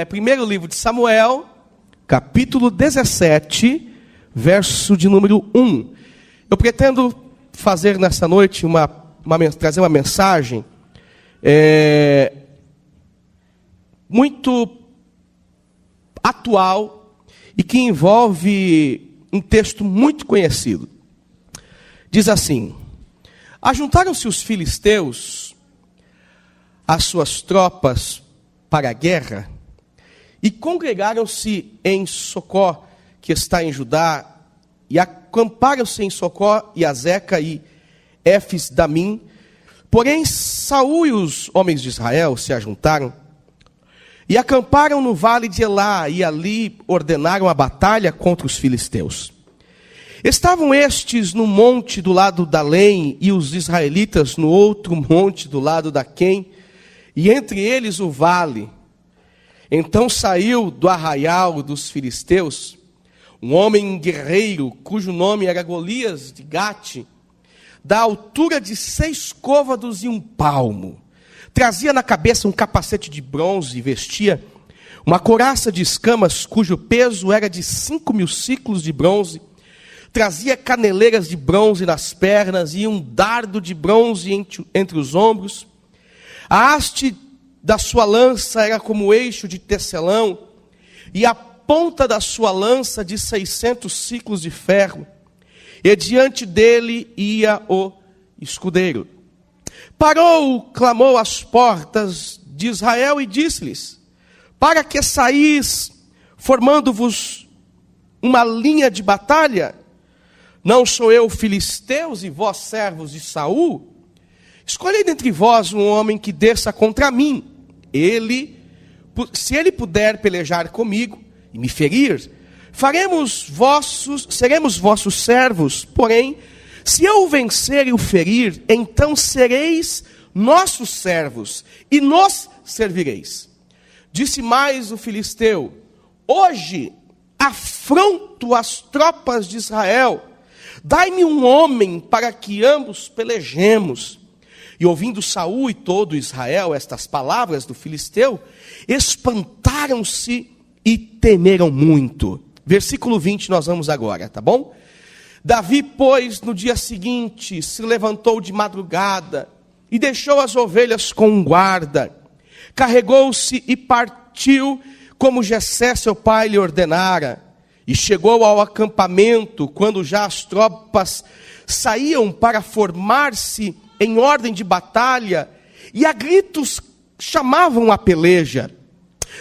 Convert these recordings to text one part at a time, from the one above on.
Primeiro livro de Samuel, capítulo 17, verso de número 1. Eu pretendo fazer nessa noite trazer uma mensagem muito atual e que envolve um texto muito conhecido. Diz assim: ajuntaram-se os filisteus às suas tropas para a guerra e congregaram-se em Socó, que está em Judá, e acamparam-se em Socó e Azeca e Éfes-Damim. Porém, Saul e os homens de Israel se ajuntaram e acamparam no vale de Elá, e ali ordenaram a batalha contra os filisteus. Estavam estes no monte do lado da Lém, e os israelitas no outro monte do lado da Quém, e entre eles o vale. Então saiu do arraial dos filisteus um homem guerreiro, cujo nome era Golias de Gate, da altura de 6 côvados e 1 palmo. Trazia na cabeça um capacete de bronze e vestia uma couraça de escamas, cujo peso era de 5.000 siclos de bronze. Trazia caneleiras de bronze nas pernas e um dardo de bronze entre os ombros. A haste da sua lança era como eixo de tecelão, e a ponta da sua lança de 600 siclos de ferro. E diante dele ia o escudeiro. Parou, clamou às portas de Israel e disse-lhes: para que saís, formando-vos uma linha de batalha? Não sou eu filisteus e vós servos de Saul? Escolhei dentre vós um homem que desça contra mim. Se ele puder pelejar comigo e me ferir, seremos vossos servos. Porém, se eu o vencer e o ferir, então sereis nossos servos e nos servireis. Disse mais o filisteu: hoje afronto as tropas de Israel. Dai-me um homem para que ambos pelejemos. E ouvindo Saul e todo Israel estas palavras do filisteu, espantaram-se e temeram muito. Versículo 20 nós vamos agora, tá bom? Davi, pois, no dia seguinte, se levantou de madrugada e deixou as ovelhas com um guarda. Carregou-se e partiu, como Jessé seu pai lhe ordenara. E chegou ao acampamento, quando já as tropas saíam para formar-se em ordem de batalha, e a gritos chamavam a peleja.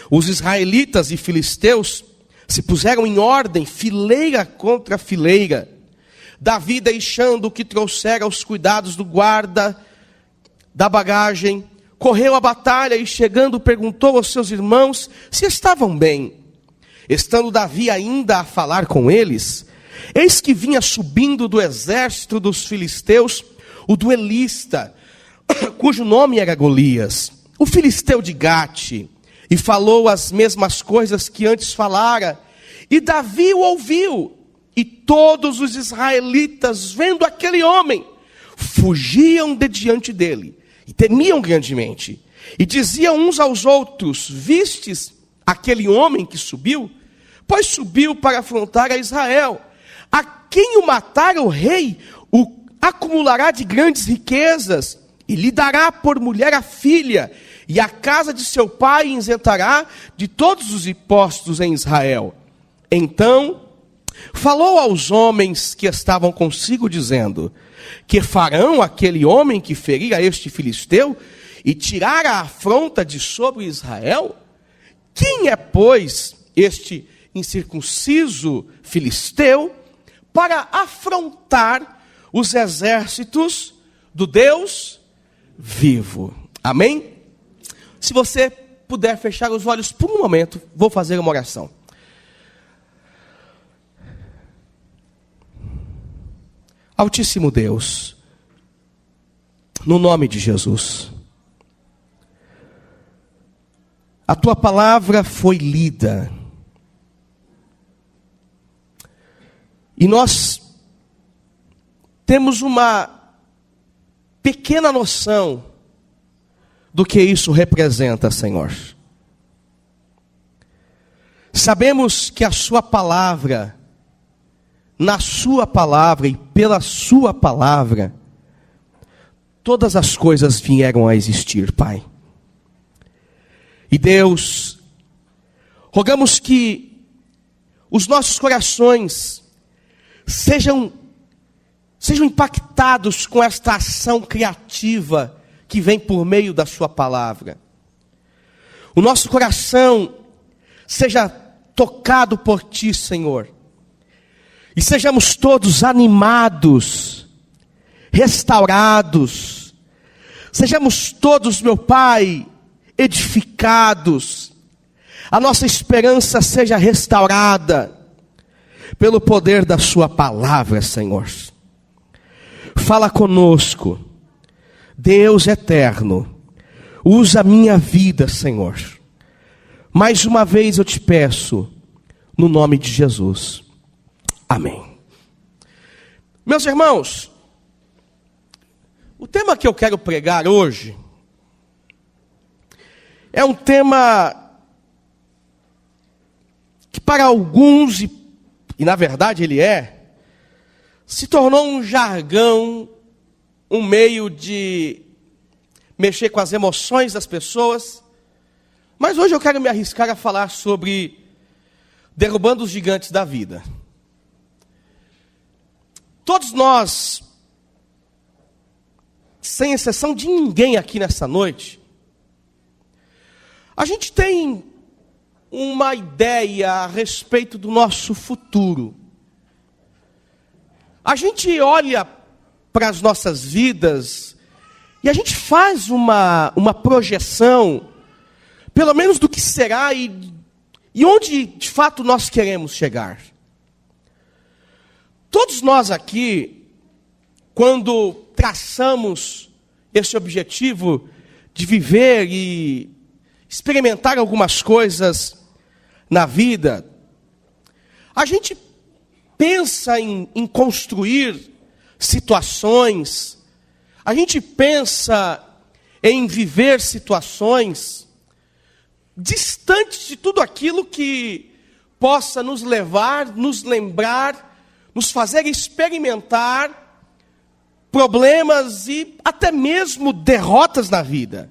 Os israelitas e filisteus se puseram em ordem, fileira contra fileira. Davi, deixando o que trouxera aos cuidados do guarda da bagagem, correu à batalha e, chegando, perguntou aos seus irmãos se estavam bem. Estando Davi ainda a falar com eles, eis que vinha subindo do exército dos filisteus o duelista, cujo nome era Golias, o filisteu de Gate, e falou as mesmas coisas que antes falara, e Davi o ouviu, e todos os israelitas, vendo aquele homem, fugiam de diante dele, e temiam grandemente, e diziam uns aos outros: vistes aquele homem que subiu? Pois subiu para afrontar a Israel. A quem o matar o rei, o acumulará de grandes riquezas, e lhe dará por mulher a filha, e a casa de seu pai isentará de todos os impostos em Israel. Então falou aos homens que estavam consigo, dizendo: que farão aquele homem que ferir a este filisteu e tirar a afronta de sobre Israel? Quem é, pois, este incircunciso filisteu para afrontar os exércitos do Deus vivo? Amém? Se você puder fechar os olhos por um momento, vou fazer uma oração. Altíssimo Deus, no nome de Jesus, a tua palavra foi lida, E nós temos uma pequena noção do que isso representa, Senhor. Sabemos que a sua palavra, na sua palavra e pela sua palavra, todas as coisas vieram a existir, Pai. E Deus, rogamos que os nossos corações sejam impactados com esta ação criativa que vem por meio da sua palavra. O nosso coração seja tocado por ti, Senhor. E sejamos todos animados, restaurados. Sejamos todos, meu Pai, edificados. A nossa esperança seja restaurada pelo poder da sua palavra, Senhor. Fala conosco, Deus eterno. Usa a minha vida, Senhor. Mais uma vez eu te peço, no nome de Jesus. Amém. Meus irmãos, o tema que eu quero pregar hoje é um tema que para alguns, e na verdade ele se tornou um jargão, um meio de mexer com as emoções das pessoas. Mas hoje eu quero me arriscar a falar sobre derrubando os gigantes da vida. Todos nós, sem exceção de ninguém aqui nessa noite, a gente tem uma ideia a respeito do nosso futuro. A gente olha para as nossas vidas e a gente faz uma projeção, pelo menos do que será e onde de fato nós queremos chegar. Todos nós aqui, quando traçamos esse objetivo de viver e experimentar algumas coisas na vida, a gente pensa em construir situações, a gente pensa em viver situações distantes de tudo aquilo que possa nos levar, nos lembrar, nos fazer experimentar problemas e até mesmo derrotas na vida.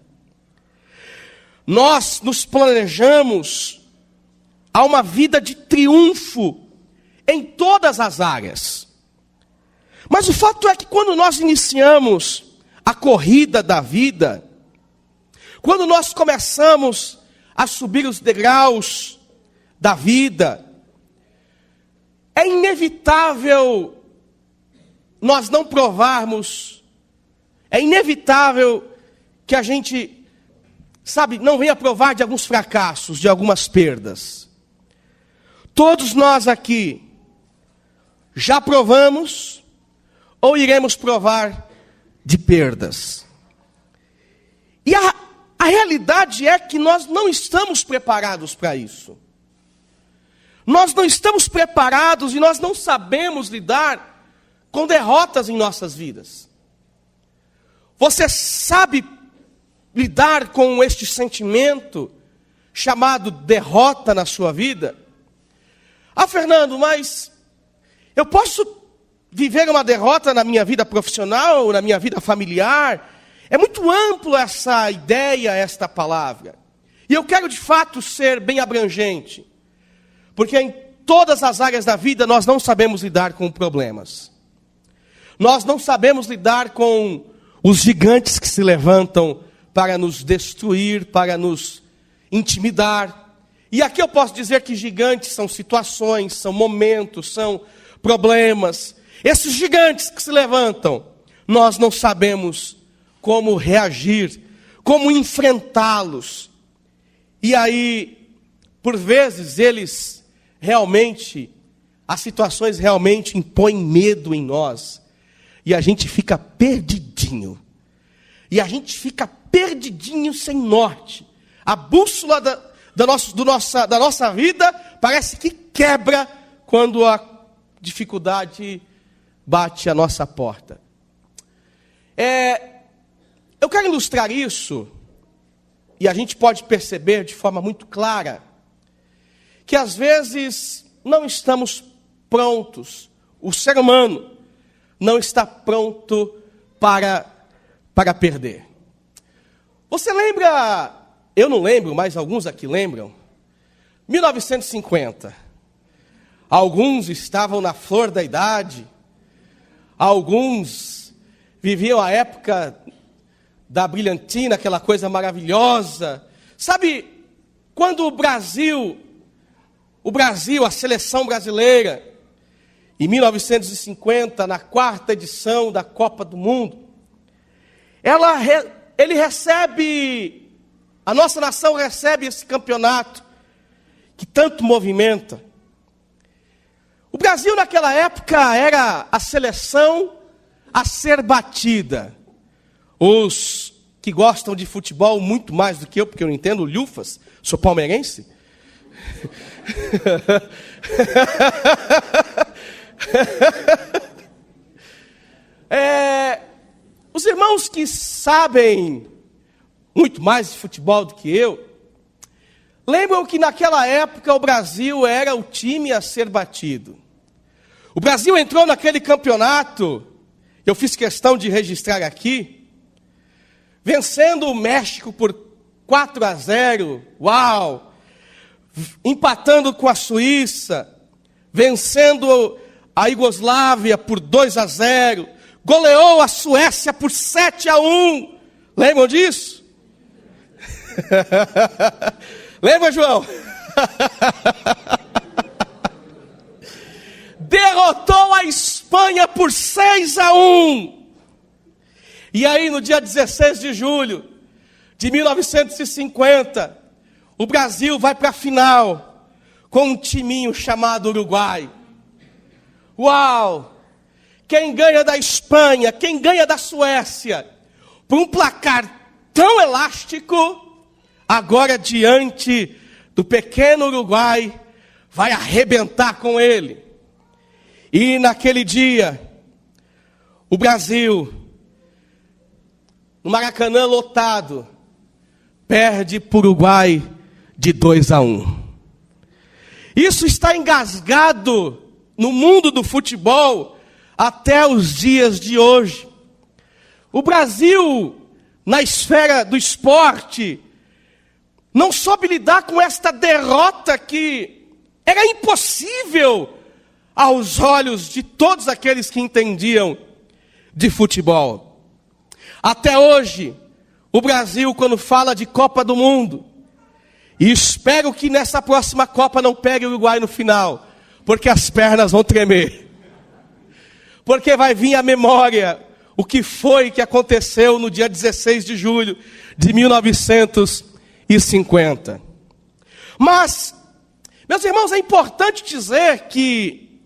Nós nos planejamos a uma vida de triunfo em todas as áreas. Mas o fato é que quando nós iniciamos a corrida da vida, quando nós começamos a subir os degraus da vida, é inevitável nós não provarmos, é inevitável que a gente, não venha provar de alguns fracassos, de algumas perdas. Todos nós aqui já provamos ou iremos provar de perdas. E a realidade é que nós não estamos preparados para isso. Nós não estamos preparados e nós não sabemos lidar com derrotas em nossas vidas. Você sabe lidar com este sentimento chamado derrota na sua vida? Ah, Fernando, mas eu posso viver uma derrota na minha vida profissional, na minha vida familiar? É muito amplo essa ideia, esta palavra. E eu quero de fato ser bem abrangente. Porque em todas as áreas da vida nós não sabemos lidar com problemas. Nós não sabemos lidar com os gigantes que se levantam para nos destruir, para nos intimidar. E aqui eu posso dizer que gigantes são situações, são momentos, são problemas. Esses gigantes que se levantam, nós não sabemos como reagir, como enfrentá-los. E aí, por vezes, as situações realmente impõem medo em nós. E a gente fica perdidinho. E a gente fica perdidinho sem norte. A bússola da nossa vida parece que quebra quando dificuldade bate à nossa porta. Eu quero ilustrar isso, e a gente pode perceber de forma muito clara, que às vezes não estamos prontos, o ser humano não está pronto para perder. Você lembra, eu não lembro, mas alguns aqui lembram, 1950. Alguns estavam na flor da idade, alguns viviam a época da brilhantina, aquela coisa maravilhosa. Sabe, quando o Brasil, a seleção brasileira, em 1950, na 4ª edição da Copa do Mundo, a nossa nação recebe esse campeonato que tanto movimenta. O Brasil naquela época era a seleção a ser batida. Os que gostam de futebol muito mais do que eu, porque eu não entendo lufas, sou palmeirense. Os irmãos que sabem muito mais de futebol do que eu, lembram que naquela época o Brasil era o time a ser batido. O Brasil entrou naquele campeonato, eu fiz questão de registrar aqui, vencendo o México por 4-0, uau! Empatando com a Suíça, vencendo a Iugoslávia por 2-0, goleou a Suécia por 7-1. Lembram disso? Lembra, João? Derrotou a Espanha por 6-1. E aí, no dia 16 de julho de 1950, o Brasil vai para a final com um timinho chamado Uruguai. Uau! Quem ganha da Espanha, quem ganha da Suécia, por um placar tão elástico, agora diante do pequeno Uruguai, vai arrebentar com ele. E naquele dia, o Brasil, no Maracanã lotado, perde para o Uruguai de 2-1. Isso está engasgado no mundo do futebol até os dias de hoje. O Brasil, na esfera do esporte, não soube lidar com esta derrota que era impossível aos olhos de todos aqueles que entendiam de futebol. Até hoje, o Brasil, quando fala de Copa do Mundo, e espero que nessa próxima Copa não pegue o Uruguai no final, porque as pernas vão tremer. Porque vai vir à memória o que foi que aconteceu no dia 16 de julho de 1950. Mas, meus irmãos, é importante dizer que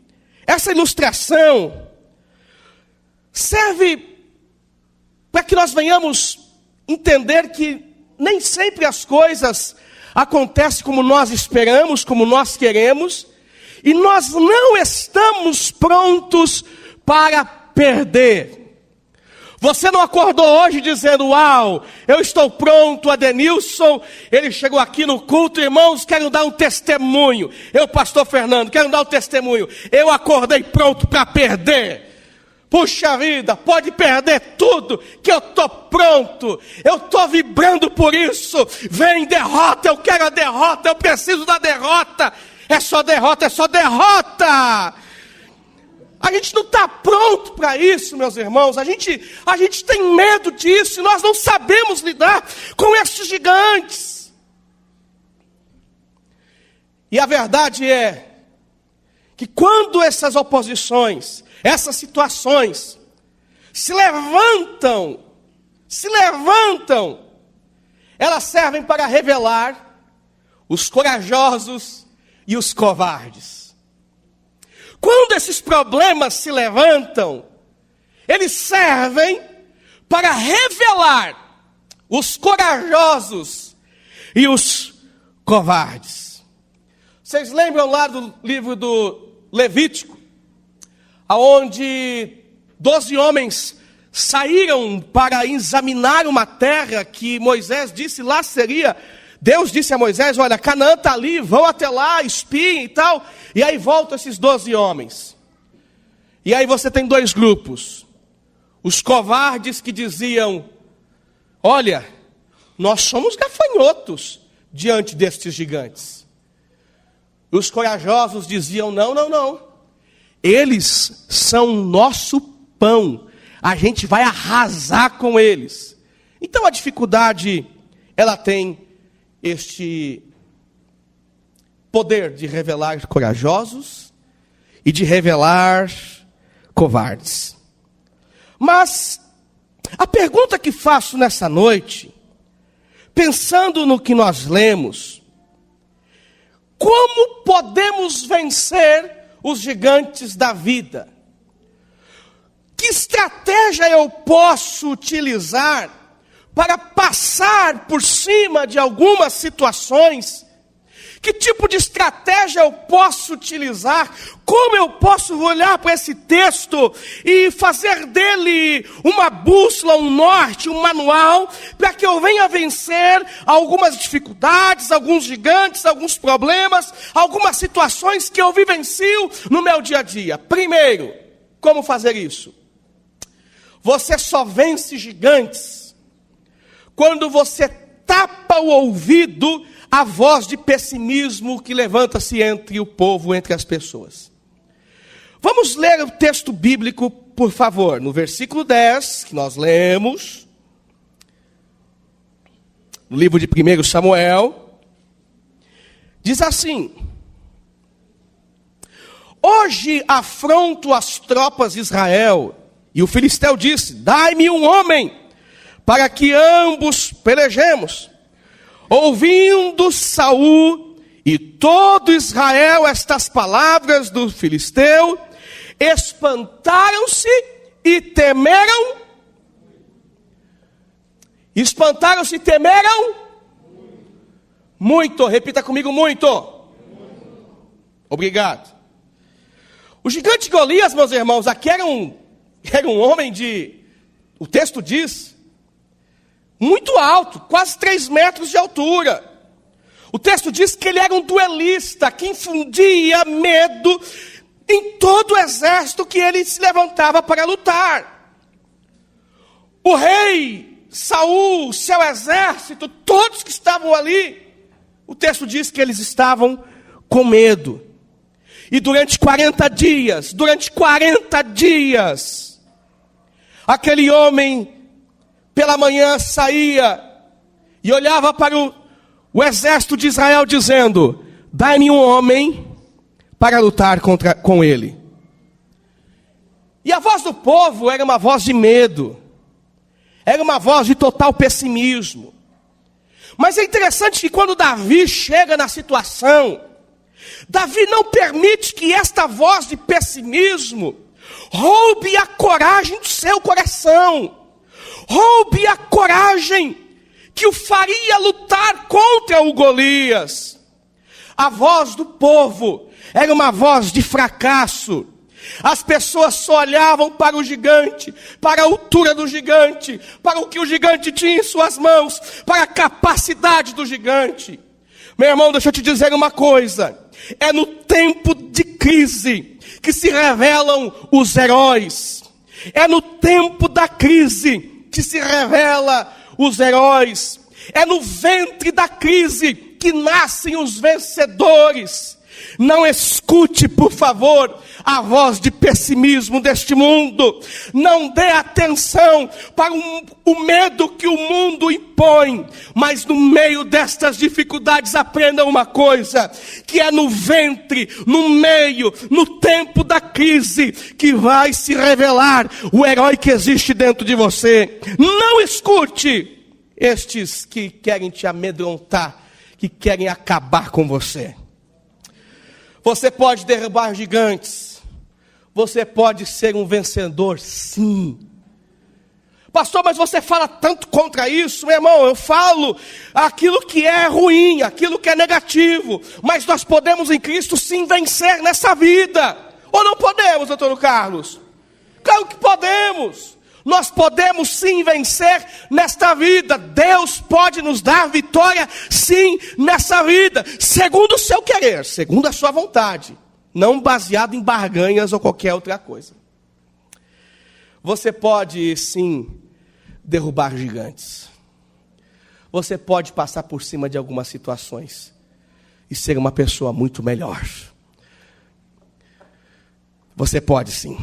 essa ilustração serve para que nós venhamos entender que nem sempre as coisas acontecem como nós esperamos, como nós queremos, e nós não estamos prontos para perder. Você não acordou hoje dizendo, uau, eu estou pronto, Adenilson, ele chegou aqui no culto, irmãos, quero dar um testemunho. Eu, pastor Fernando, quero dar um testemunho. Eu acordei pronto para perder. Puxa vida, pode perder tudo, que eu estou pronto, eu estou vibrando por isso. Vem derrota, eu quero a derrota, eu preciso da derrota. É só derrota, é só derrota. A gente não está pronto para isso, meus irmãos. A gente tem medo disso e nós não sabemos lidar com esses gigantes. E a verdade é que quando essas oposições, essas situações se levantam, elas servem para revelar os corajosos e os covardes. Quando esses problemas se levantam, eles servem para revelar os corajosos e os covardes. Vocês lembram lá do livro do Levítico, aonde 12 homens saíram para examinar uma terra que Moisés disse lá seria. Deus disse a Moisés, olha, Canaã está ali, vão até lá, espiem e tal. E aí voltam esses 12 homens. E aí você tem dois grupos. Os covardes que diziam, olha, nós somos gafanhotos diante destes gigantes. E os corajosos diziam, não. Eles são nosso pão. A gente vai arrasar com eles. Então a dificuldade, ela tem este poder de revelar corajosos e de revelar covardes. Mas a pergunta que faço nessa noite, pensando no que nós lemos, como podemos vencer os gigantes da vida? Que estratégia eu posso utilizar para passar por cima de algumas situações? Que tipo de estratégia eu posso utilizar? Como eu posso olhar para esse texto e fazer dele uma bússola, um norte, um manual, para que eu venha vencer algumas dificuldades, alguns gigantes, alguns problemas, algumas situações que eu vivencio no meu dia a dia? Primeiro, como fazer isso? Você só vence gigantes quando você tapa o ouvido à voz de pessimismo que levanta-se entre o povo, entre as pessoas. Vamos ler o texto bíblico, por favor, no versículo 10, que nós lemos, no livro de 1 Samuel, diz assim: hoje afronto as tropas de Israel, e o filisteu disse, dai-me um homem, para que ambos pelejemos. Ouvindo Saul e todo Israel estas palavras do filisteu, espantaram-se e temeram. Espantaram-se e temeram? Muito. Repita comigo, muito. Obrigado. O gigante Golias, meus irmãos, aqui era um homem o texto diz, muito alto, quase 3 metros de altura. O texto diz que ele era um duelista, que infundia medo em todo o exército que ele se levantava para lutar. O rei Saul, seu exército, todos que estavam ali, o texto diz que eles estavam com medo. E durante 40 dias, aquele homem pela manhã saía e olhava para o exército de Israel dizendo, dai-me um homem para lutar com ele. E a voz do povo era uma voz de medo, era uma voz de total pessimismo. Mas é interessante que quando Davi chega na situação, Davi não permite que esta voz de pessimismo roube a coragem do seu coração. Roube a coragem que o faria lutar contra o Golias. A voz do povo era uma voz de fracasso. As pessoas só olhavam para o gigante, para a altura do gigante, para o que o gigante tinha em suas mãos, para a capacidade do gigante. Meu irmão, deixa eu te dizer uma coisa. É no tempo de crise que se revelam os heróis. É no tempo da crise que se revela os heróis. É no ventre da crise que nascem os vencedores. Não escute, por favor, a voz de pessimismo deste mundo. Não dê atenção para o medo que o mundo impõe. Mas no meio destas dificuldades, aprenda uma coisa, que é no ventre, no meio, no tempo da crise, que vai se revelar o herói que existe dentro de você. Não escute estes que querem te amedrontar, que querem acabar com você. Você pode derrubar gigantes. Você pode ser um vencedor, sim. Pastor, mas você fala tanto contra isso. Meu irmão, eu falo aquilo que é ruim, aquilo que é negativo. Mas nós podemos em Cristo sim vencer nessa vida. Ou não podemos, doutor Carlos? Claro que podemos. Nós podemos sim vencer nesta vida. Deus pode nos dar vitória sim nessa vida, segundo o seu querer, segundo a sua vontade, não baseado em barganhas ou qualquer outra coisa. Você pode sim derrubar gigantes. Você pode passar por cima de algumas situações e ser uma pessoa muito melhor. Você pode sim.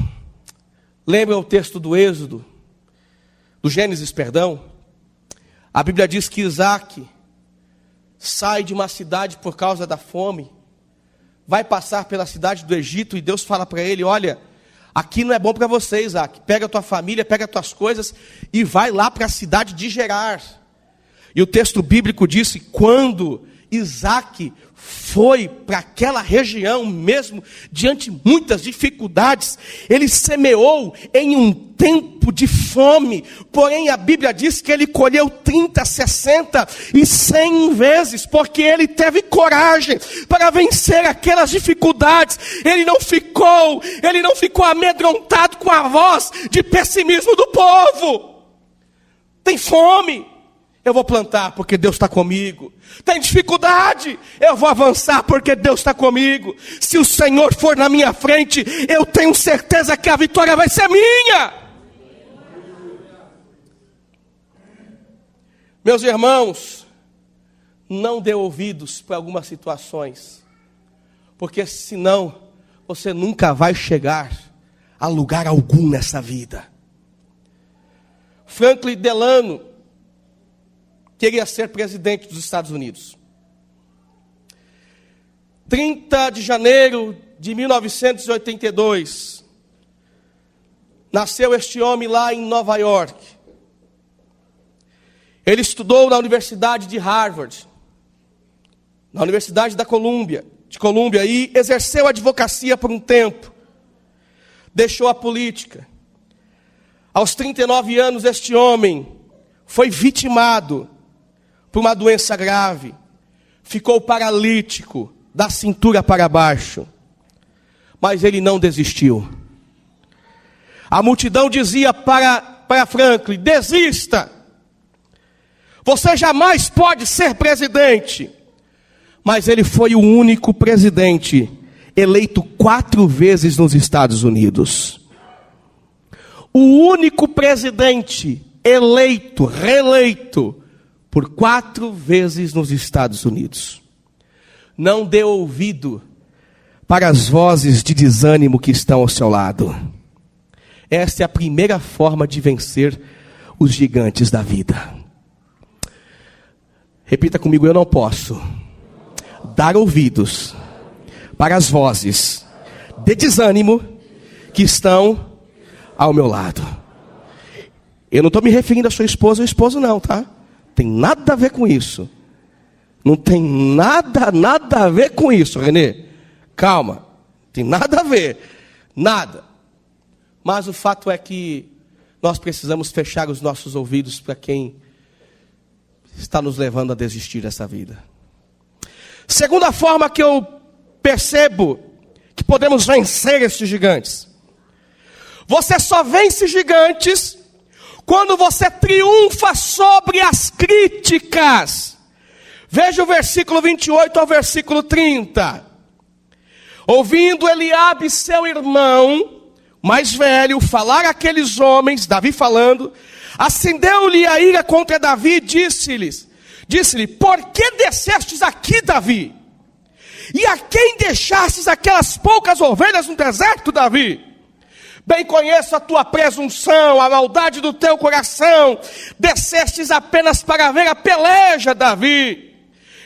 Lembra o texto do Êxodo? Do Gênesis, perdão? A Bíblia diz que Isaac sai de uma cidade por causa da fome, vai passar pela cidade do Egito, e Deus fala para ele: olha, aqui não é bom para você, Isaac. Pega a tua família, pega as tuas coisas e vai lá para a cidade de Gerar. E o texto bíblico diz que quando Isaac foi para aquela região, mesmo diante de muitas dificuldades, ele semeou em um tempo de fome, porém a Bíblia diz que ele colheu 30, 60 e 100 vezes, porque ele teve coragem para vencer aquelas dificuldades. Ele não ficou amedrontado com a voz de pessimismo do povo. Tem fome, eu vou plantar porque Deus está comigo. Tem dificuldade, eu vou avançar porque Deus está comigo. Se o Senhor for na minha frente, eu tenho certeza que a vitória vai ser minha. Meus irmãos, não dê ouvidos para algumas situações, porque senão você nunca vai chegar a lugar algum nessa vida. Franklin Delano queria ser presidente dos Estados Unidos. 30 de janeiro de 1982, nasceu este homem lá em Nova York. Ele estudou na Universidade de Harvard, na Universidade de Colômbia, e exerceu a advocacia por um tempo. Deixou a política. Aos 39 anos, este homem foi vitimado por uma doença grave, ficou paralítico da cintura para baixo, mas ele não desistiu. A multidão dizia para Franklin: desista, você jamais pode ser presidente. Mas ele foi o único presidente eleito 4 vezes nos Estados Unidos. O único presidente reeleito por 4 vezes nos Estados Unidos. Não dê ouvido para as vozes de desânimo que estão ao seu lado. Esta é a primeira forma de vencer os gigantes da vida. Repita comigo: eu não posso dar ouvidos para as vozes de desânimo que estão ao meu lado. Eu não estou me referindo à sua esposa ou esposo não, tá? Tem nada a ver com isso. Não tem nada a ver com isso, Renê. Calma, tem nada a ver, nada. Mas o fato é que nós precisamos fechar os nossos ouvidos para quem está nos levando a desistir dessa vida. Segunda forma que eu percebo que podemos vencer esses gigantes. Você só vence gigantes quando você triunfa sobre as críticas. Veja o versículo 28 ao versículo 30. Ouvindo Eliabe, seu irmão mais velho, falar àqueles homens, Davi falando, acendeu-lhe a ira contra Davi e disse-lhe: por que descestes aqui, Davi? E a quem deixastes aquelas poucas ovelhas no deserto, Davi? Bem conheço a tua presunção, a maldade do teu coração. Descestes apenas para ver a peleja, Davi.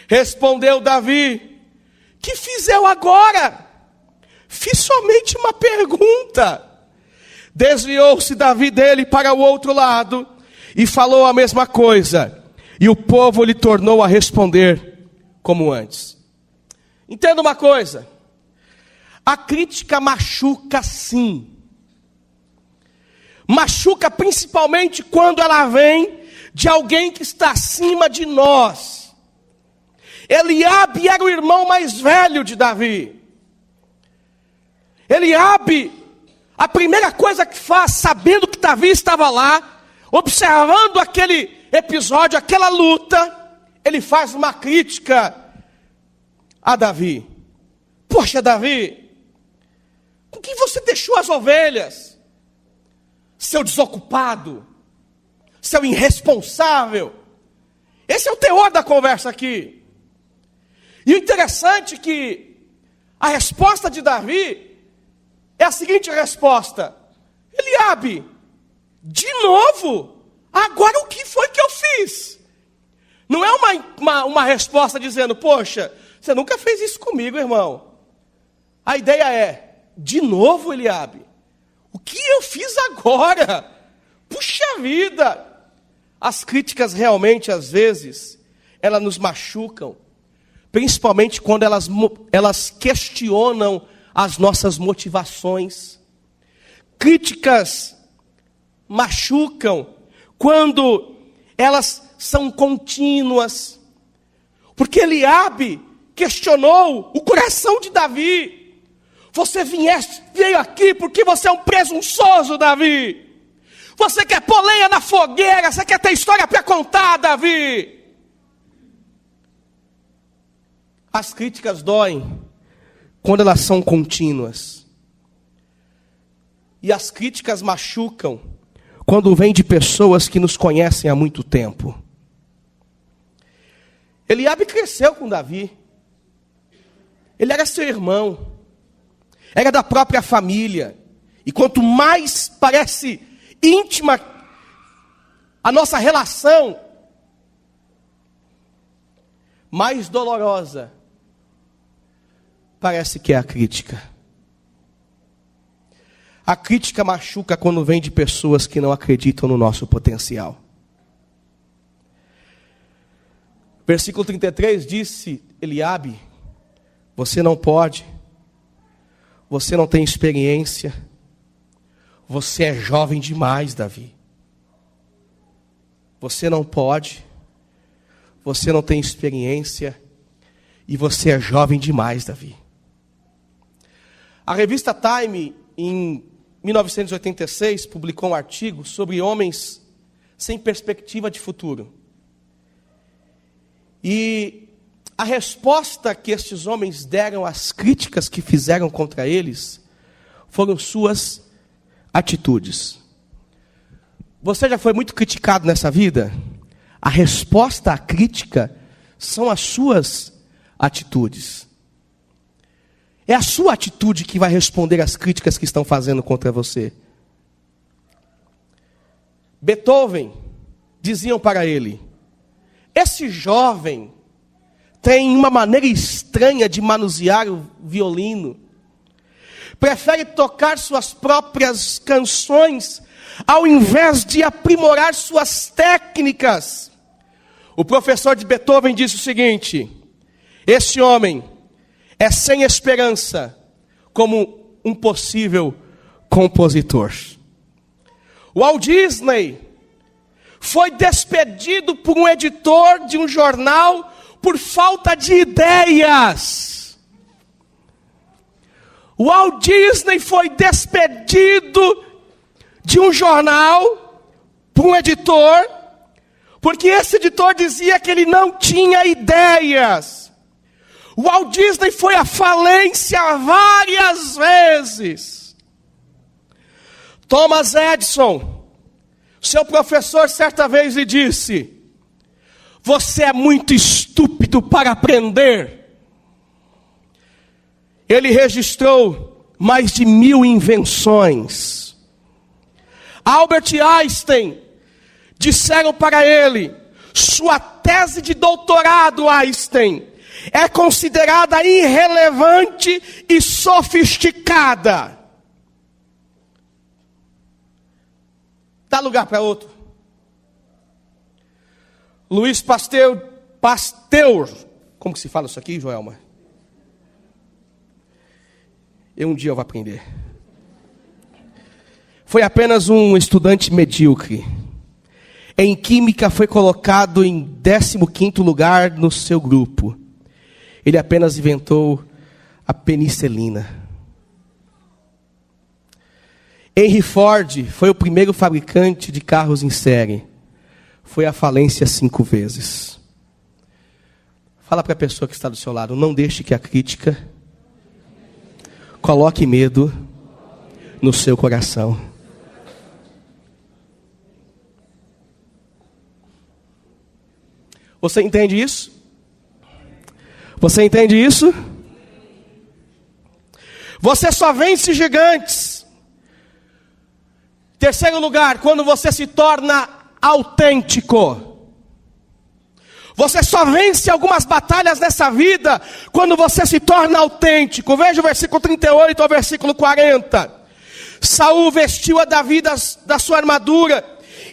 Respondeu Davi: que fiz eu agora? Fiz somente uma pergunta. Desviou-se Davi dele para o outro lado e falou a mesma coisa. E o povo lhe tornou a responder como antes. Entenda uma coisa: a crítica machuca sim. Machuca principalmente quando ela vem de alguém que está acima de nós. Eliabe era o irmão mais velho de Davi. Eliabe, a primeira coisa que faz, sabendo que Davi estava lá, observando aquele episódio, aquela luta, ele faz uma crítica a Davi. Poxa, Davi, com que você deixou as ovelhas? Seu desocupado, seu irresponsável. Esse é o teor da conversa aqui. E o interessante é que a resposta de Davi é a seguinte resposta: Eliabe, de novo? Agora o que foi que eu fiz? Não é uma resposta dizendo, poxa, você nunca fez isso comigo, irmão. A ideia é, de novo, Eliabe? O que eu fiz agora? Puxa vida! As críticas realmente, às vezes, elas nos machucam. Principalmente quando elas questionam as nossas motivações. Críticas machucam quando elas são contínuas. Porque Eliabe questionou o coração de Davi. Você veio aqui porque você é um presunçoso, Davi. Você quer pôr lenha na fogueira, você quer ter história para contar, Davi. As críticas doem quando elas são contínuas. E as críticas machucam quando vêm de pessoas que nos conhecem há muito tempo. Eliabe cresceu com Davi. Ele era seu irmão. Era da própria família. E quanto mais parece íntima a nossa relação, mais dolorosa parece que é a crítica. A crítica machuca quando vem de pessoas que não acreditam no nosso potencial. Versículo 33 disse Eliabe: você não pode, você não tem experiência, você é jovem demais, Davi. Você não pode, você não tem experiência e você é jovem demais, Davi. A revista Time, em 1986, publicou um artigo sobre homens sem perspectiva de futuro. E a resposta que estes homens deram às críticas que fizeram contra eles foram suas atitudes. Você já foi muito criticado nessa vida? A resposta à crítica são as suas atitudes. É a sua atitude que vai responder às críticas que estão fazendo contra você. Beethoven, diziam para ele, esse jovem tem uma maneira estranha de manusear o violino. Prefere tocar suas próprias canções ao invés de aprimorar suas técnicas. O professor de Beethoven disse o seguinte: esse homem é sem esperança como um possível compositor. Walt Disney foi despedido por um editor de um jornal por falta de ideias. Walt Disney foi despedido de um jornal por um editor, porque esse editor dizia que ele não tinha ideias. Walt Disney foi à falência várias vezes. Thomas Edison, seu professor, certa vez lhe disse: você é muito estúpido para aprender. Ele registrou mais de 1000 invenções. Albert Einstein, disseram para ele, sua tese de doutorado, Einstein, é considerada irrelevante e sofisticada. Dá lugar para outro. Louis Pasteur, como que se fala isso aqui, Joelma? Um dia eu vou aprender. Foi apenas um estudante medíocre. Em química foi colocado em 15º lugar no seu grupo. Ele apenas inventou a penicilina. Henry Ford foi o primeiro fabricante de carros em série. Foi à falência 5 vezes. Fala para a pessoa que está do seu lado, não deixe que a crítica coloque medo no seu coração. Você entende isso? Você entende isso? Você só vence gigantes. Terceiro lugar, quando você se torna autêntico. Você só vence algumas batalhas nessa vida quando você se torna autêntico. Veja o versículo 38 ao versículo 40. Saul vestiu a Davi da sua armadura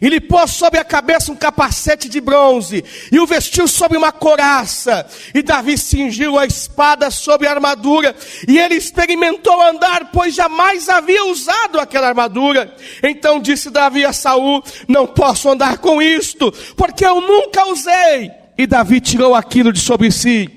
e lhe pôs sobre a cabeça um capacete de bronze e o vestiu sobre uma couraça. E Davi cingiu a espada sobre a armadura e ele experimentou andar, pois jamais havia usado aquela armadura. Então disse Davi a Saul: não posso andar com isto, porque eu nunca usei. E Davi tirou aquilo de sobre si,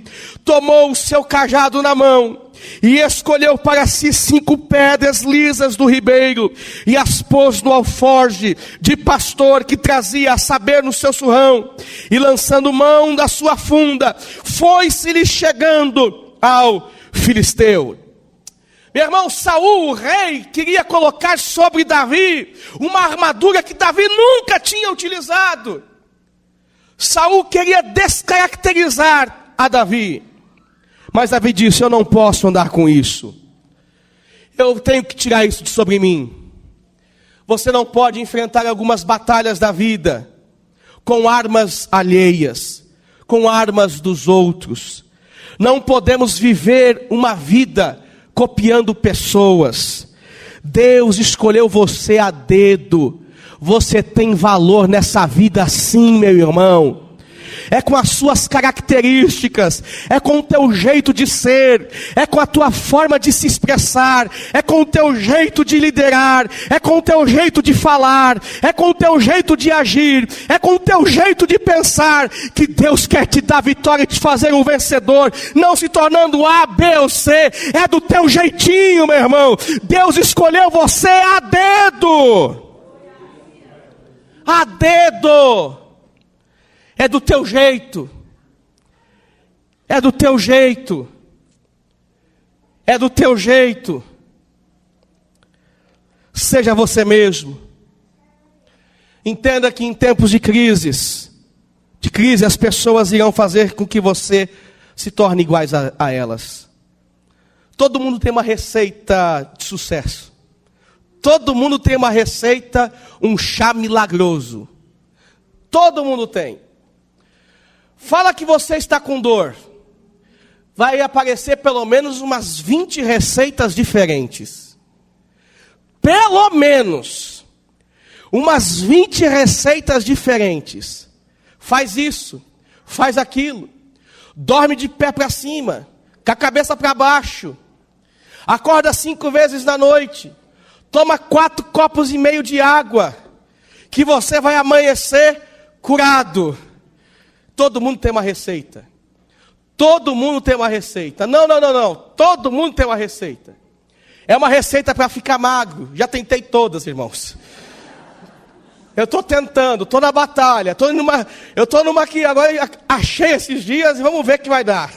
tomou o seu cajado na mão e escolheu para si 5 pedras lisas do ribeiro e as pôs no alforje de pastor que trazia a saber no seu surrão, e lançando mão da sua funda, foi-se-lhe chegando ao filisteu. Meu irmão, Saul, o rei, queria colocar sobre Davi uma armadura que Davi nunca tinha utilizado. Saul queria descaracterizar a Davi. Mas Davi disse: eu não posso andar com isso. Eu tenho que tirar isso de sobre mim. Você não pode enfrentar algumas batalhas da vida com armas alheias, com armas dos outros. Não podemos viver uma vida copiando pessoas. Deus escolheu você a dedo. Você tem valor nessa vida sim, meu irmão. É com as suas características, é com o teu jeito de ser, é com a tua forma de se expressar, é com o teu jeito de liderar, é com o teu jeito de falar, é com o teu jeito de agir, é com o teu jeito de pensar, que Deus quer te dar vitória e te fazer um vencedor, não se tornando A, B ou C, é do teu jeitinho, meu irmão. Deus escolheu você a dedo. A dedo. É do teu jeito. É do teu jeito. É do teu jeito. Seja você mesmo. Entenda que em tempos de crise, as pessoas irão fazer com que você se torne iguais a elas. Todo mundo tem uma receita de sucesso. Todo mundo tem uma receita, um chá milagroso. Todo mundo tem. Fala que você está com dor. Vai aparecer pelo menos umas 20 receitas diferentes. Pelo menos umas 20 receitas diferentes. Faz isso, faz aquilo. Dorme de pé para cima, com a cabeça para baixo. Acorda 5 vezes na noite. Toma 4,5 copos de água, que você vai amanhecer curado. Todo mundo tem uma receita. Todo mundo tem uma receita. Não. Todo mundo tem uma receita. É uma receita para ficar magro. Já tentei todas, irmãos. Eu estou tentando, estou na batalha. Eu estou numa que agora achei esses dias e vamos ver o que vai dar.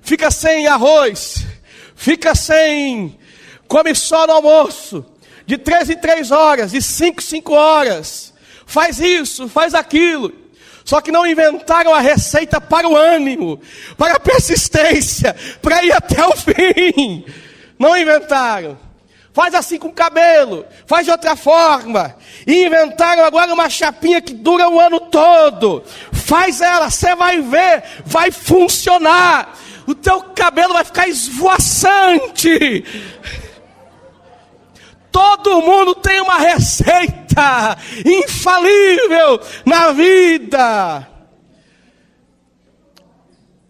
Fica sem arroz. Fica sem... Come só no almoço. De 3 em 3 horas. De 5 em 5 horas. Faz isso, faz aquilo. Só que não inventaram a receita para o ânimo, para a persistência, para ir até o fim. Não inventaram. Faz assim com o cabelo, faz de outra forma. E inventaram agora uma chapinha que dura o ano todo. Faz ela, você vai ver, vai funcionar. O teu cabelo vai ficar esvoaçante. Todo mundo tem uma receita infalível na vida.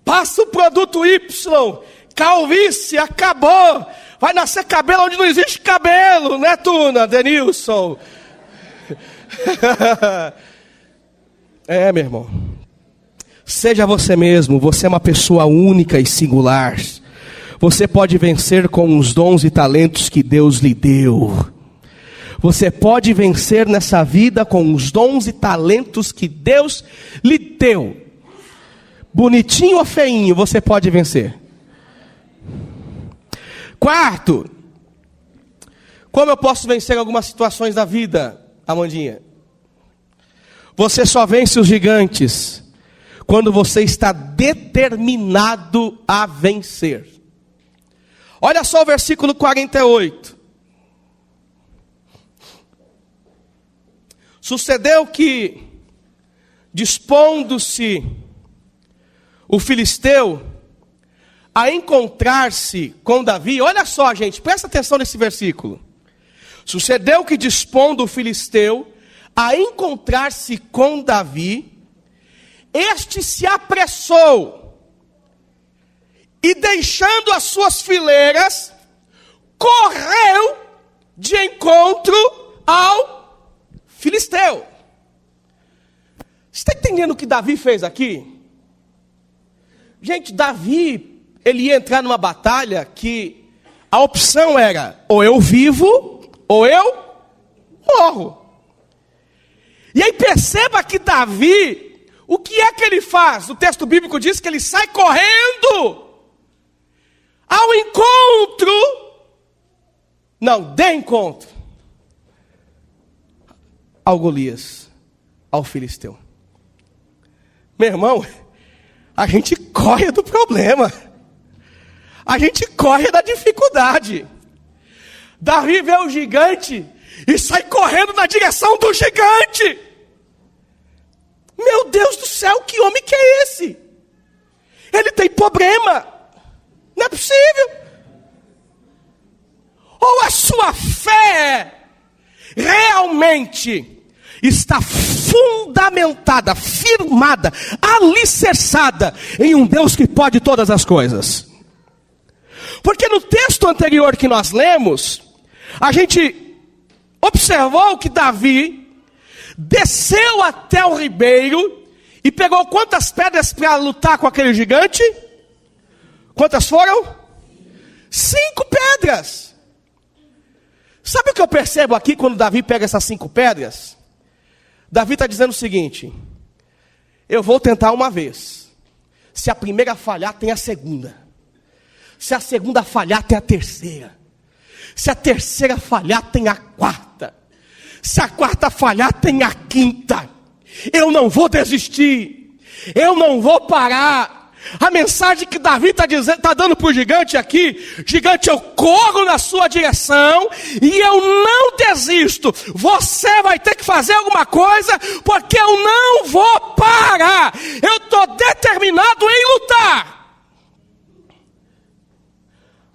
Passa o produto Y, calvície, acabou. Vai nascer cabelo onde não existe cabelo, né, Tuna, Denilson? É, meu irmão. Seja você mesmo, você é uma pessoa única e singular. Você pode vencer com os dons e talentos que Deus lhe deu. Você pode vencer nessa vida com os dons e talentos que Deus lhe deu. Bonitinho ou feinho, você pode vencer. Quarto, como eu posso vencer algumas situações da vida, Amandinha? Você só vence os gigantes quando você está determinado a vencer. Olha só o versículo 48. Sucedeu que, dispondo-se o filisteu a encontrar-se com Davi, olha só, gente, presta atenção nesse versículo. Sucedeu que, dispondo o filisteu a encontrar-se com Davi, este se apressou e, deixando as suas fileiras, correu de encontro ao filisteu. Você está entendendo o que Davi fez aqui? Gente, Davi, ele ia entrar numa batalha que a opção era: ou eu vivo, ou eu morro. E aí perceba que Davi, o que é que ele faz? O texto bíblico diz que ele sai correndo ao encontro, não, de encontro ao Golias, ao filisteu. Meu irmão, a gente corre do problema, a gente corre da dificuldade. Davi vê o gigante e sai correndo na direção do gigante. Meu Deus do céu, que homem que é esse? Ele tem problema. Não é possível. Ou a sua fé realmente está fundamentada, firmada, alicerçada em um Deus que pode todas as coisas. Porque no texto anterior que nós lemos, a gente observou que Davi desceu até o ribeiro e pegou quantas pedras para lutar com aquele gigante? Quantas foram? 5 pedras. Sabe o que eu percebo aqui quando Davi pega essas 5 pedras? Davi está dizendo o seguinte: eu vou tentar uma vez. Se a primeira falhar, tem a segunda. Se a segunda falhar, tem a terceira. Se a terceira falhar, tem a quarta. Se a quarta falhar, tem a quinta. Eu não vou desistir. Eu não vou parar. A mensagem que Davi está dando para o gigante aqui: gigante, eu corro na sua direção e eu não desisto. Você vai ter que fazer alguma coisa, porque eu não vou parar. Eu estou determinado em lutar.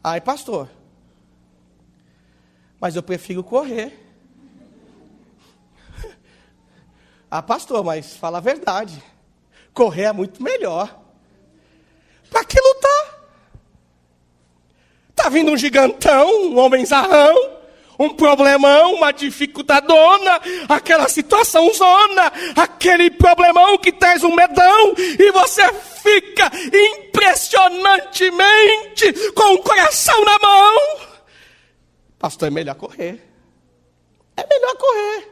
Ai, pastor, mas eu prefiro correr. Ah, pastor, mas fala a verdade. Correr é muito melhor. Para que lutar? Está vindo um gigantão, um homenzarrão, um problemão, uma dificultadona, aquela situação zona, aquele problemão que traz um medão, e você fica impressionantemente com o coração na mão. Pastor, é melhor correr. É melhor correr.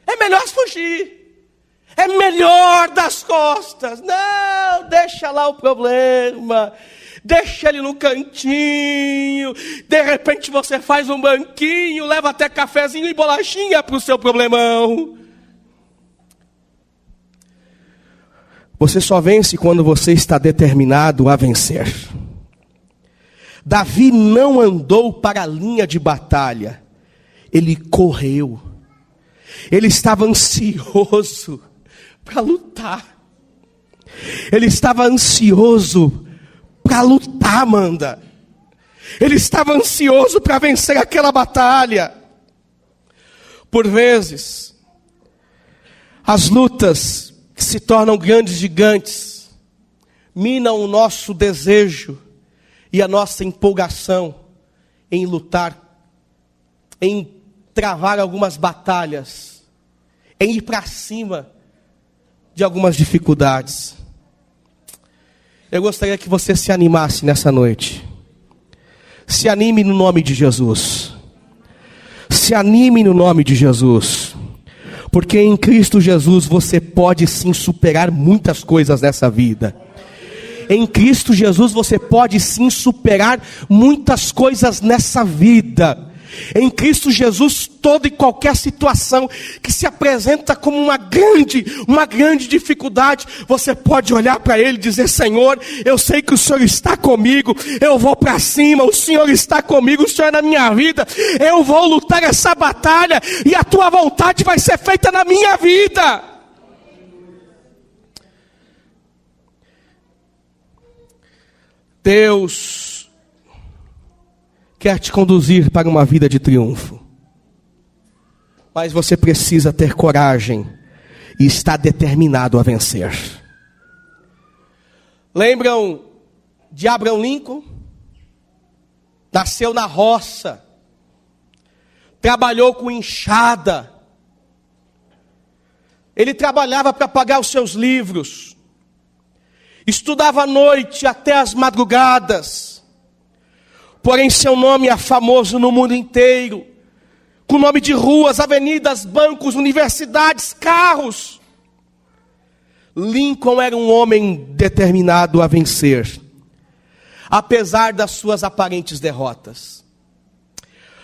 É melhor fugir. É melhor dar as costas. Não, deixa lá o problema. Deixa ele no cantinho. De repente você faz um banquinho, leva até cafezinho e bolachinha para o seu problemão. Você só vence quando você está determinado a vencer. Davi não andou para a linha de batalha. Ele correu. Ele estava ansioso para lutar. Ele estava ansioso para lutar, Amanda. Ele estava ansioso para vencer aquela batalha. Por vezes, as lutas que se tornam grandes gigantes minam o nosso desejo e a nossa empolgação em lutar, em travar algumas batalhas, em ir para cima de algumas dificuldades. Eu gostaria que você se animasse nessa noite. Se anime no nome de Jesus. Se se anime no nome de Jesus. Porque em Cristo Jesus você pode sim superar muitas coisas nessa vida. Em Cristo Jesus você pode sim superar muitas coisas nessa vida. Em Cristo Jesus, toda e qualquer situação que se apresenta como uma grande dificuldade, você pode olhar para Ele e dizer: Senhor, eu sei que o Senhor está comigo, eu vou para cima, o Senhor está comigo, o Senhor é na minha vida, eu vou lutar essa batalha e a Tua vontade vai ser feita na minha vida. Deus quer te conduzir para uma vida de triunfo. Mas você precisa ter coragem e estar determinado a vencer. Lembram de Abraham Lincoln? Nasceu na roça. Trabalhou com enxada. Ele trabalhava para pagar os seus livros. Estudava à noite até as madrugadas. Porém, seu nome é famoso no mundo inteiro, com nome de ruas, avenidas, bancos, universidades, carros. Lincoln era um homem determinado a vencer, apesar das suas aparentes derrotas.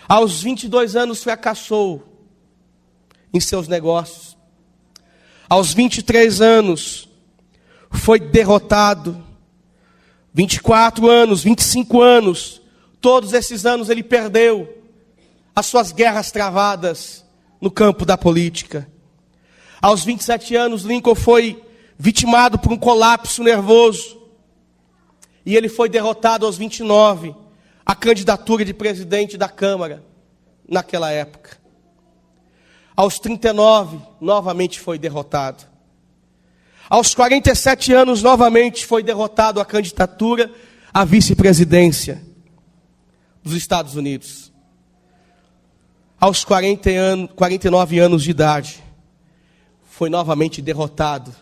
Aos 22 anos fracassou em seus negócios. Aos 23 anos foi derrotado. 24 anos, 25 anos. Todos esses anos ele perdeu as suas guerras travadas no campo da política. Aos 27 anos, Lincoln foi vitimado por um colapso nervoso. E ele foi derrotado aos 29, a candidatura de presidente da Câmara, naquela época. Aos 39, novamente foi derrotado. Aos 47 anos, novamente foi derrotado a candidatura à vice-presidência dos Estados Unidos. Aos 49 anos de idade, foi novamente derrotado,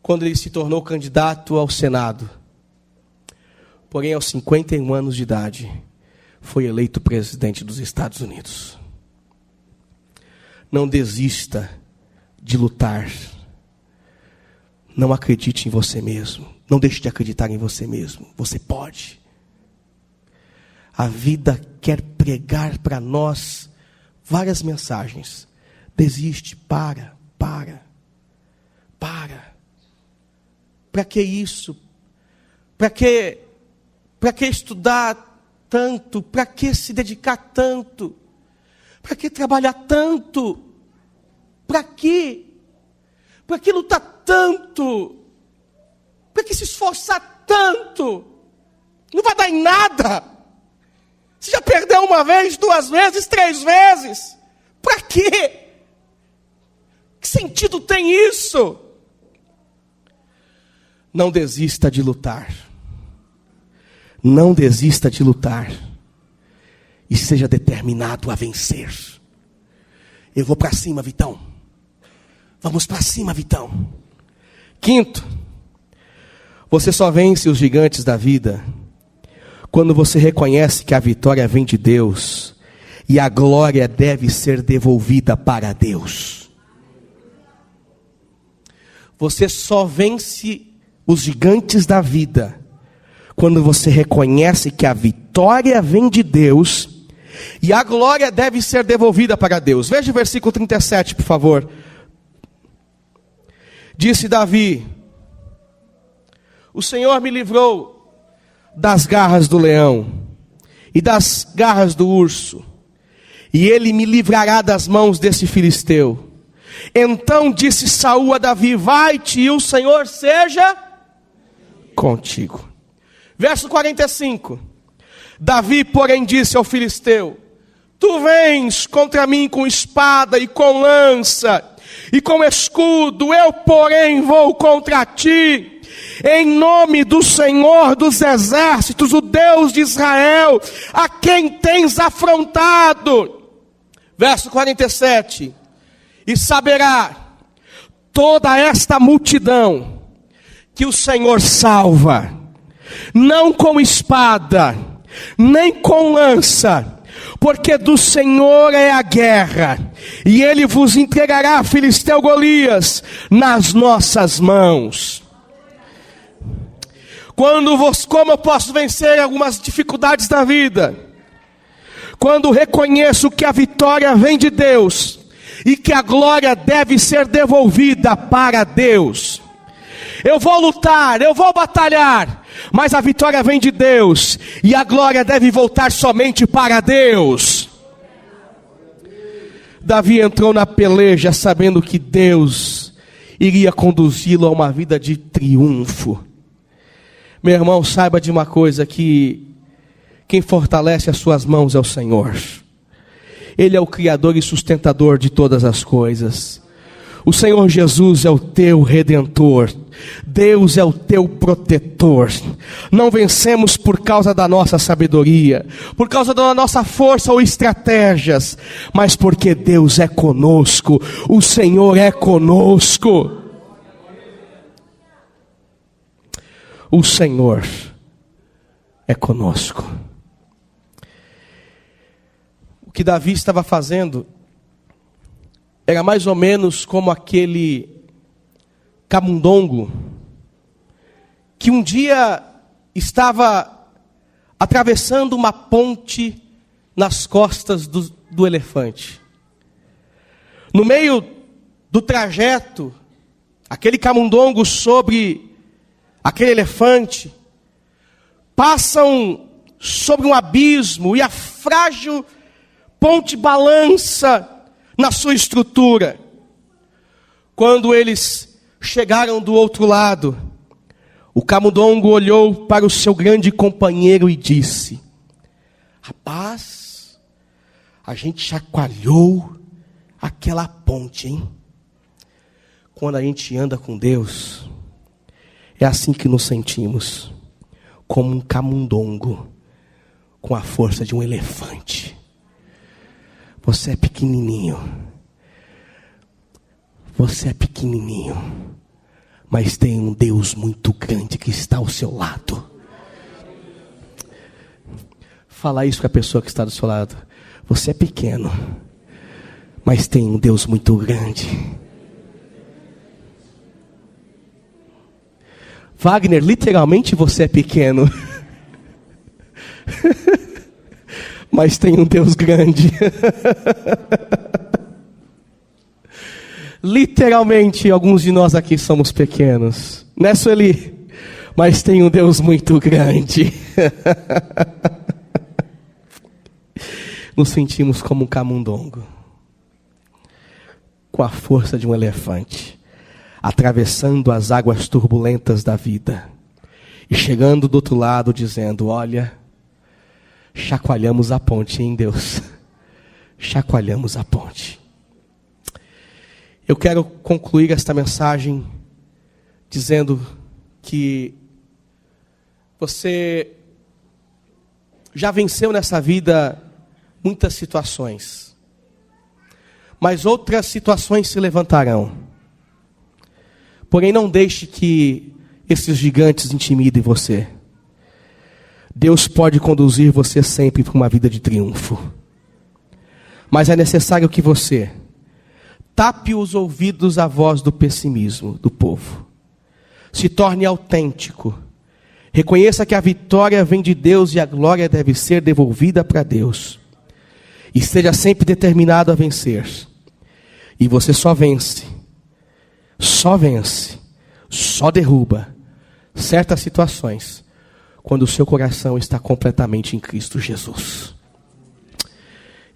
quando ele se tornou candidato ao Senado. Porém, aos 51 anos de idade, foi eleito presidente dos Estados Unidos. Não desista de lutar. Não acredite em você mesmo. Não deixe de acreditar em você mesmo. Você pode. A vida quer pregar para nós várias mensagens. Desiste, para. Para que isso? Para que estudar tanto? Para que se dedicar tanto? Para que trabalhar tanto? Para que? Para que lutar tanto? Para que se esforçar tanto? Não vai dar em nada. Você já perdeu uma vez, 2 vezes, 3 vezes. Para quê? Que sentido tem isso? Não desista de lutar. Não desista de lutar. E seja determinado a vencer. Eu vou para cima, Vitão. Vamos para cima, Vitão. 5º, você só vence os gigantes da vida quando você reconhece que a vitória vem de Deus e a glória deve ser devolvida para Deus. Você só vence os gigantes da vida quando você reconhece que a vitória vem de Deus e a glória deve ser devolvida para Deus. Veja o versículo 37, por favor. Disse Davi: o Senhor me livrou das garras do leão e das garras do urso, e ele me livrará das mãos desse filisteu. Então disse Saul a Davi: vai-te, e o Senhor seja contigo. Verso 45. Davi, porém, disse ao filisteu: tu vens contra mim com espada e com lança e com escudo, eu, porém, vou contra ti em nome do Senhor dos exércitos, o Deus de Israel, a quem tens afrontado. Verso 47. E saberá toda esta multidão que o Senhor salva, não com espada, nem com lança, porque do Senhor é a guerra, e Ele vos entregará, Filisteu Golias, nas nossas mãos. Como eu posso vencer algumas dificuldades da vida? Quando reconheço que a vitória vem de Deus, e que a glória deve ser devolvida para Deus. Eu vou lutar, eu vou batalhar, mas a vitória vem de Deus, e a glória deve voltar somente para Deus. Davi entrou na peleja sabendo que Deus iria conduzi-lo a uma vida de triunfo. Meu irmão, saiba de uma coisa, que quem fortalece as suas mãos é o Senhor. Ele é o Criador e sustentador de todas as coisas. O Senhor Jesus é o teu Redentor. Deus é o teu protetor. Não vencemos por causa da nossa sabedoria, por causa da nossa força ou estratégias, mas porque Deus é conosco. O Senhor é conosco. O Senhor é conosco. O que Davi estava fazendo era mais ou menos como aquele camundongo que um dia estava atravessando uma ponte nas costas do elefante. No meio do trajeto, aquele camundongo sobre aquele elefante passam sobre um abismo, e a frágil ponte balança na sua estrutura. Quando eles chegaram do outro lado, o camundongo olhou para o seu grande companheiro e disse: rapaz, a gente chacoalhou aquela ponte, hein? Quando a gente anda com Deus, é assim que nos sentimos, como um camundongo com a força de um elefante. Você é pequenininho. Você é pequenininho, mas tem um Deus muito grande que está ao seu lado. Fala isso com a pessoa que está do seu lado. Você é pequeno, mas tem um Deus muito grande. Wagner, literalmente você é pequeno, mas tem um Deus grande. Literalmente, alguns de nós aqui somos pequenos, né, Sueli? Mas tem um Deus muito grande. Nos sentimos como um camundongo, com a força de um elefante, atravessando as águas turbulentas da vida, e chegando do outro lado dizendo: olha, chacoalhamos a ponte, hein, Deus? Chacoalhamos a ponte. Eu quero concluir esta mensagem dizendo que você já venceu nessa vida muitas situações, mas outras situações se levantarão. Porém, não deixe que esses gigantes intimidem você. Deus pode conduzir você sempre para uma vida de triunfo, mas é necessário que você tape os ouvidos à voz do pessimismo do povo. Se torne autêntico. Reconheça que a vitória vem de Deus e a glória deve ser devolvida para Deus. E esteja sempre determinado a vencer. E você só vence, só derruba certas situações quando o seu coração está completamente em Cristo Jesus.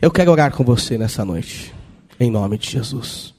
Eu quero orar com você nessa noite, em nome de Jesus.